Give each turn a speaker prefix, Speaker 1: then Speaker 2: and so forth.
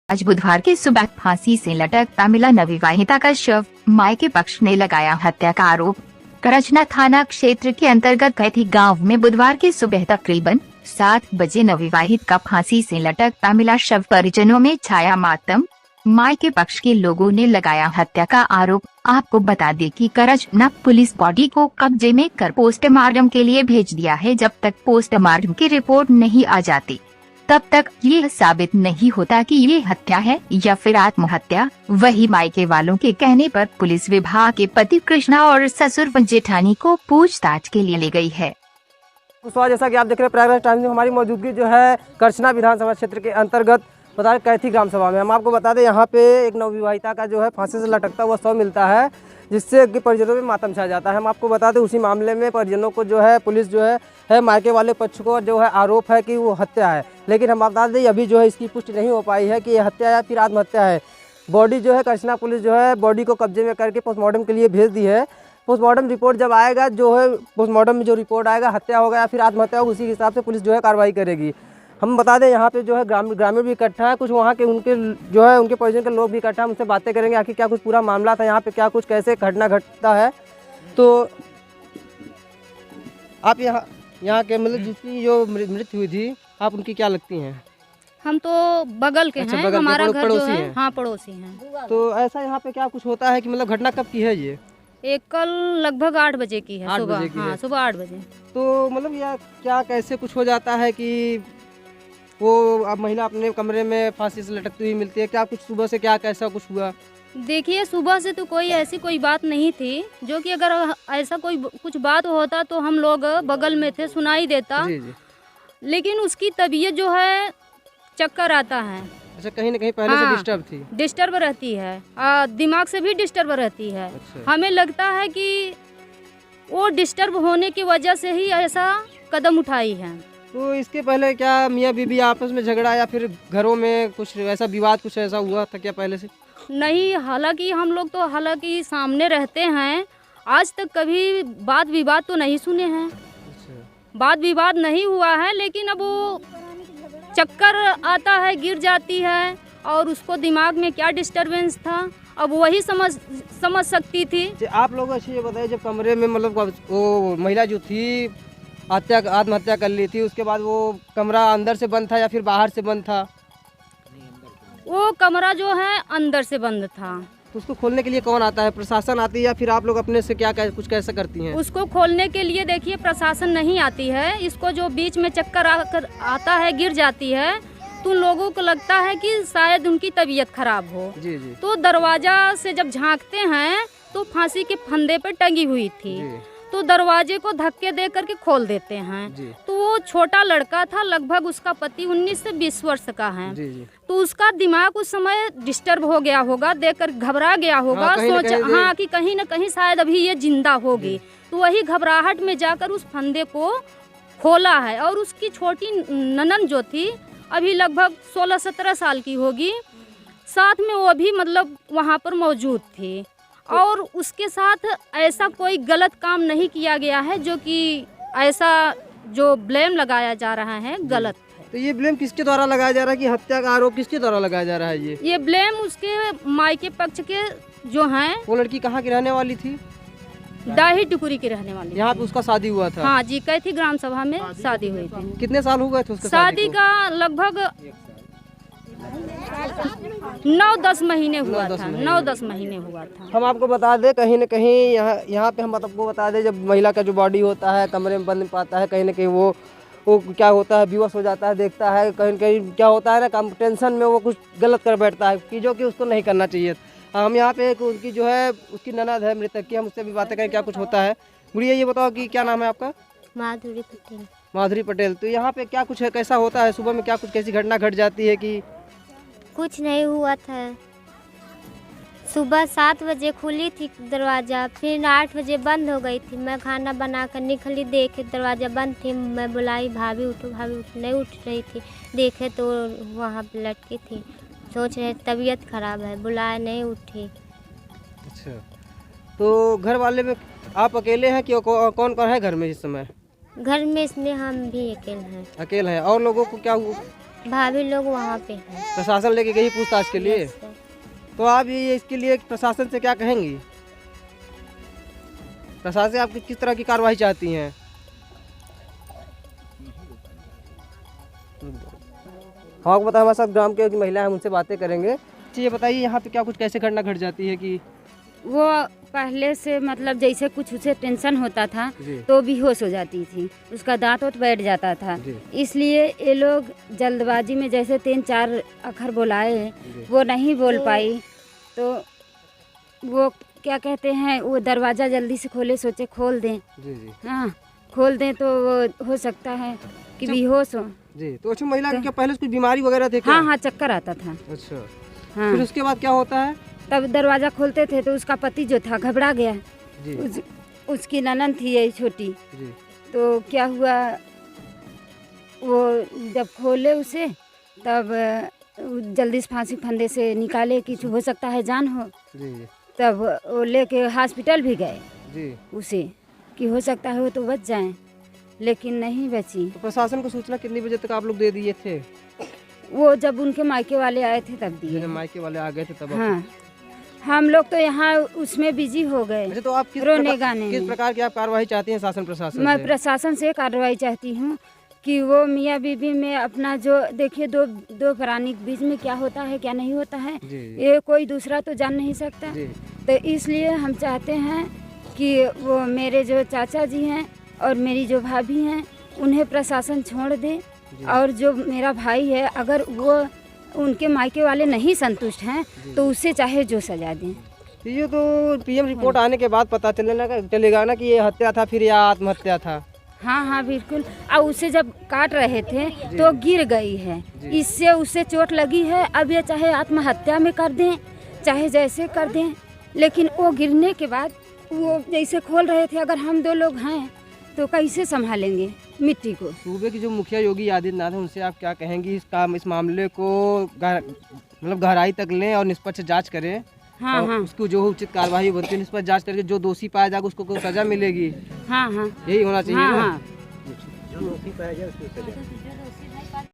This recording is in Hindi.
Speaker 1: आज बुधवार की सुबह फांसी से लटकता मिला नवविवाहिता का शव, मायके पक्ष ने लगाया हत्या का आरोप। करचना थाना क्षेत्र के अंतर्गत कैथी गांव में बुधवार की सुबह तकरीबन 7 बजे नवविवाहित का फांसी से लटकता मिला शव, परिजनों में छाया मातम। मायके पक्ष के लोगों ने लगाया हत्या का आरोप। आपको बता दें कि करचना पुलिस बॉडी को कब्जे में कर पोस्टमार्टम के लिए भेज दिया है। जब तक पोस्टमार्टम की रिपोर्ट नहीं आ जाती तब तक ये साबित नहीं होता कि ये हत्या है या फिर आत्महत्या। वही मायके वालों के कहने पर पुलिस विभाग के पति कृष्णा और ससुर जेठानी को पूछताछ के लिए ले गई है।
Speaker 2: जैसा कि आप देख रहे हैं प्रयागराज टाइम्स में हमारी मौजूदगी जो है करचना विधानसभा क्षेत्र के अंतर्गत बता कैथी ग्राम सभा में। हम आपको बता दें यहाँ पे एक नवविवाहिता का जो है फांसी से लटकता हुआ शव मिलता है, जिससे कि परिजनों में मातम छा जाता है। हम आपको बता दें उसी मामले में परिजनों को जो है पुलिस जो है मायके वाले पक्ष को जो है आरोप है कि वो हत्या है, लेकिन हम बता दें अभी जो है इसकी पुष्टि नहीं हो पाई है कि ये हत्या या फिर आत्महत्या है। बॉडी जो है करचना पुलिस जो है बॉडी को कब्जे में करके पोस्टमार्टम के लिए भेज दी है। पोस्टमार्टम रिपोर्ट जब आएगा जो है पोस्टमार्टम में जो रिपोर्ट आएगा हत्या होगा या फिर आत्महत्या होगा, उसी के हिसाब से पुलिस जो है कार्रवाई करेगी। हम बता दें यहाँ पे जो है ग्रामीण भी इकट्ठा है, कुछ वहाँ के उनके जो है उनके परिजन के लोग भी इकट्ठा है। उनसे बातें करेंगे आखिर क्या कुछ पूरा मामला था, यहाँ पे क्या कुछ कैसे घटना घटता है। तो आप यहाँ के मतलब जिसकी जो मृत्यु हुई थी आप उनकी क्या लगती हैं?
Speaker 3: हम तो बगल के हैं, हमारा घर जो है हाँ पड़ोसी हैं।
Speaker 2: तो ऐसा यहाँ पे क्या कुछ होता है कि मतलब घटना कब की है ये?
Speaker 3: एक कल लगभग 8 बजे की है, सुबह हाँ सुबह 8 बजे।
Speaker 2: तो मतलब यह क्या कैसे कुछ हो जाता है कि वो अब महिला अपने कमरे में फांसी से लटकती हुई मिलती है? क्या कुछ सुबह से क्या कैसा कुछ हुआ?
Speaker 3: देखिए सुबह से तो कोई बात नहीं थी, जो कि अगर ऐसा कोई कुछ बात होता तो हम लोग बगल में थे, सुनाई देता।
Speaker 2: जी जी।
Speaker 3: लेकिन उसकी तबीयत जो है चक्कर आता है।
Speaker 2: अच्छा, कहीं ना कहीं पहले से डिस्टर्ब थी?
Speaker 3: डिस्टर्ब रहती है, दिमाग से भी डिस्टर्ब रहती है।
Speaker 2: अच्छा।
Speaker 3: हमें लगता है कि वो डिस्टर्ब होने की वजह से ही ऐसा कदम उठाई है।
Speaker 2: तो इसके पहले क्या मियाँ बीबी आपस में झगड़ा या फिर घरों में कुछ ऐसा विवाद कुछ ऐसा हुआ था क्या पहले से?
Speaker 3: नहीं, हालांकि हम लोग तो हालांकि सामने रहते हैं, आज तक कभी वाद विवाद तो नहीं सुने हैं।
Speaker 2: अच्छा।
Speaker 3: वाद विवाद नहीं हुआ है, लेकिन अब वो चक्कर आता है, गिर जाती है, और उसको दिमाग में क्या डिस्टरबेंस था अब वही समझ सकती थी।
Speaker 2: आप लोग अच्छे ये बताइए, जब कमरे में मतलब वो महिला जो थी आत्महत्या कर ली थी, उसके बाद वो कमरा अंदर से बंद था या फिर बाहर से बंद था?
Speaker 3: वो कमरा जो है अंदर से बंद था।
Speaker 2: तो उसको खोलने के लिए कौन आता है? प्रशासन आती है या फिर आप लोग अपने से कुछ कैसे करती हैं?
Speaker 3: उसको खोलने के लिए देखिए प्रशासन नहीं आती है। इसको जो बीच में चक्कर आता है, गिर जाती है, तो लोगों को लगता है कि शायद उनकी तबीयत खराब हो।
Speaker 2: जी जी।
Speaker 3: तो दरवाजा से जब झांकते हैं तो फांसी के फंदे पर टंगी हुई थी, तो दरवाजे को धक्के दे करके खोल देते हैं। तो वो छोटा लड़का था, लगभग उसका पति 19 से 20 वर्ष का है। तो उसका दिमाग उस समय डिस्टर्ब हो गया होगा, देखकर घबरा गया होगा, सोचा हाँ कि कहीं न कहीं शायद अभी ये जिंदा होगी। तो वही घबराहट में जाकर उस फंदे को खोला है। और उसकी छोटी ननद जो थी अभी लगभग 16-17 साल की होगी, साथ में वो भी मतलब वहाँ पर मौजूद थी। और उसके साथ ऐसा कोई गलत काम नहीं किया गया है, जो कि ऐसा जो ब्लेम लगाया जा रहा है गलत है।
Speaker 2: तो ये ब्लेम किसके द्वारा लगाया जा रहा है कि हत्या का आरोप किसके द्वारा लगाया जा रहा है?
Speaker 3: ये ब्लेम उसके मायके पक्ष के जो हैं।
Speaker 2: वो लड़की कहाँ की रहने वाली थी?
Speaker 3: डाही टुकुरी की रहने वाली।
Speaker 2: यहाँ पे उसका शादी हुआ था?
Speaker 3: हाँ जी, कैथी ग्राम सभा में शादी हुई थी।
Speaker 2: कितने साल हो गए थे उसका
Speaker 3: शादी का? लगभग 9-10 महीने हुआ था। 9-10 महीने हुआ था।
Speaker 2: हम आपको बता दें कहीं न कहीं यहाँ पे हम आपको बता दें, जब महिला का जो बॉडी होता है कमरे में बंद पाता है, कहीं न कहीं वो क्या होता है, बेहोश हो जाता है, देखता है कहीं न कहीं क्या होता है ना, टेंशन में वो कुछ गलत कर बैठता है कि जो कि उसको नहीं करना चाहिए। हम यहाँ पे उनकी जो है उसकी ननद है मृतक की, हम उससे भी बातें करें क्या कुछ होता है। गुड़िया ये बताओ कि क्या नाम है आपका?
Speaker 4: माधुरी पटेल।
Speaker 2: माधुरी पटेल। तो यहाँ पे क्या कुछ है, कैसा होता है सुबह में, क्या कुछ कैसी घटना घट जाती है कि?
Speaker 4: कुछ नहीं हुआ था। सुबह 7 बजे खुली थी दरवाज़ा, फिर 8 बजे बंद हो गई थी। मैं खाना बनाकर निकली, देखे दरवाज़ा बंद थी। मैं बुलाई भाभी उठो, भाभी नहीं उठ रही थी। देखे तो वहाँ पे लटकी थी। सोच रहे तबीयत खराब है, बुलाए नहीं उठी।
Speaker 2: अच्छा, तो घर वाले में आप अकेले हैं कि कौन कौन है घर में इस समय?
Speaker 4: घर में इसमें हम भी अकेले हैं।
Speaker 2: अकेले हैं। और लोगों को क्या
Speaker 4: भाभी लोग वहाँ पे हैं।
Speaker 2: प्रशासन लेके गई पूछताछ के लिए?
Speaker 4: सर।
Speaker 2: तो आप ये इसके लिए प्रशासन से क्या कहेंगी? प्रशासन से आप किस तरह की कार्रवाई चाहती हैं? हम आपको पता है हमारे साथ ग्राम के एक महिला है, उनसे बातें करेंगे। अच्छा ये बताइए यहाँ पे क्या कुछ कैसे घटना घट जाती है कि
Speaker 5: वो पहले से मतलब जैसे कुछ उसे टेंशन होता था
Speaker 2: जी।
Speaker 5: तो बेहोश हो जाती थी, उसका दांत वाँत बैठ जाता था।
Speaker 2: जी।
Speaker 5: इसलिए ये लोग जल्दबाजी में जैसे 3-4 अक्षर बुलाए वो नहीं बोल पाई, तो वो क्या कहते हैं वो दरवाज़ा जल्दी से खोले, सोचे खोल दें।
Speaker 2: जी जी
Speaker 5: हाँ खोल दें तो वो हो सकता है कि बेहोश हो।
Speaker 2: जी। तो अच्छा महिला की क्या पहले से कुछ बीमारी वगैरह थे क्या?
Speaker 5: हाँ हाँ चक्कर आता था।
Speaker 2: अच्छा।
Speaker 5: हाँ
Speaker 2: फिर उसके बाद क्या होता है?
Speaker 5: तब दरवाज़ा खोलते थे तो उसका पति जो था घबरा गया।
Speaker 2: जी
Speaker 5: उसकी ननद थी यही छोटी,
Speaker 2: जी
Speaker 5: तो क्या हुआ वो जब खोले उसे तब जल्दी से फांसी फंदे से निकाले कि हो सकता है जान हो।
Speaker 2: जी
Speaker 5: तब वो लेके हॉस्पिटल भी गए
Speaker 2: जी।
Speaker 5: उसे कि हो सकता है वो तो बच जाए, लेकिन नहीं बची।
Speaker 2: तो प्रशासन को सूचना कितनी बजे तक आप लोग दे दिए थे?
Speaker 5: वो जब उनके मायके वाले आए थे तब दिए।
Speaker 2: जब मायके वाले आ गए थे तब?
Speaker 5: हाँ हम लोग तो यहाँ उसमें बिजी हो गए
Speaker 2: अच्छा तो आप
Speaker 5: रोने गाने
Speaker 2: किस
Speaker 5: में।
Speaker 2: प्रकार की आप कार्रवाई चाहती हैं शासन प्रशासन
Speaker 5: मैं
Speaker 2: से?
Speaker 5: प्रशासन से कार्रवाई चाहती हूँ कि वो मियाँ बीवी में अपना जो देखिए दो प्राणी के बीच में क्या होता है क्या नहीं होता है,
Speaker 2: जी
Speaker 5: ये कोई दूसरा तो जान नहीं सकता।
Speaker 2: जी
Speaker 5: तो इसलिए हम चाहते हैं कि वो मेरे जो चाचा जी हैं और मेरी जो भाभी हैं उन्हें प्रशासन छोड़ दे, और जो मेरा भाई है अगर वो उनके मायके वाले नहीं संतुष्ट हैं तो उससे चाहे जो सजा दें।
Speaker 2: ये तो पीएम रिपोर्ट आने के बाद पता चलेगा ना कि ये हत्या था फिर या आत्महत्या था।
Speaker 5: हाँ हाँ बिल्कुल। और उसे जब काट रहे थे तो गिर गई है, इससे उसे चोट लगी है। अब ये चाहे आत्महत्या में कर दें चाहे जैसे कर दें, लेकिन वो गिरने के बाद वो जैसे खोल रहे थे, अगर हम 2 लोग हैं तो कैसे संभालेंगे मिट्टी को।
Speaker 2: सूबे की जो मुखिया योगी आदित्यनाथ है उनसे आप क्या कहेंगी इस मामले को मतलब गहराई तक लें और निष्पक्ष जांच करें?
Speaker 5: हाँ
Speaker 2: और
Speaker 5: हाँ
Speaker 2: उसको जो उचित कार्रवाई बनती है निष्पक्ष जांच करके जो दोषी पाया जाएगा उसको कोई सजा मिलेगी,
Speaker 5: हाँ हाँ
Speaker 2: यही होना चाहिए
Speaker 5: हाँ
Speaker 2: ना?
Speaker 5: हाँ
Speaker 2: जो दोषी पाया जाए उसको सजा।